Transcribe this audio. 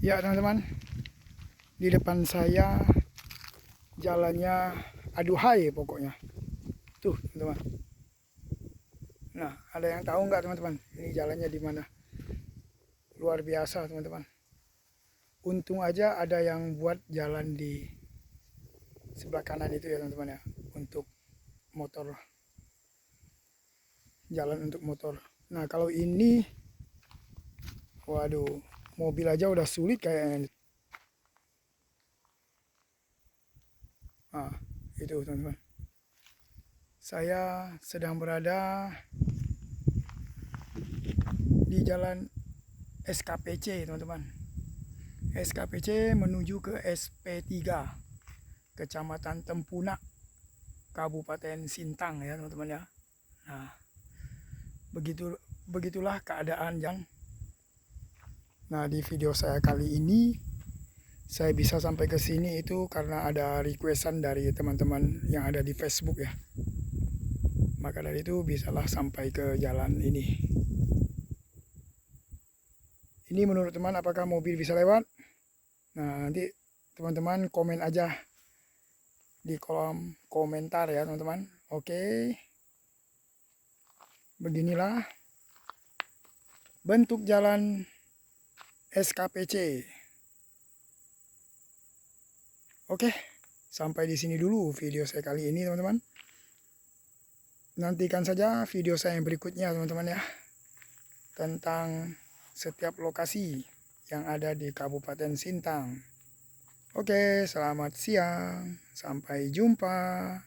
Ya teman-teman, di depan saya jalannya aduhai pokoknya. Tuh teman-teman. Nah, ada yang tahu nggak teman-teman? Ini jalannya di mana? Luar biasa teman-teman. Untung aja ada yang buat jalan di sebelah kanan itu ya teman-teman ya. Untuk motor. Jalan untuk motor. Nah kalau ini, waduh, mobil aja udah sulit kayaknya. Nah, itu teman-teman. Saya sedang berada di jalan SKPC teman-teman. SKPC menuju ke SP3 Kecamatan Tempunak Kabupaten Sintang ya teman-teman ya. Nah, begitulah keadaan yang. Nah, di video saya kali ini saya bisa sampai ke sini itu karena ada requestan dari teman-teman yang ada di Facebook ya. Maka dari itu bisalah sampai ke jalan ini. Ini menurut teman apakah mobil bisa lewat? Nah, nanti teman-teman komen aja di kolom komentar ya teman-teman. Oke. Beginilah bentuk jalan SKPC. Oke, sampai di sini dulu video saya kali ini teman-teman. Nantikan saja video saya yang berikutnya teman-teman ya. Tentang setiap lokasi yang ada di Kabupaten Sintang. Oke, selamat siang. Sampai jumpa.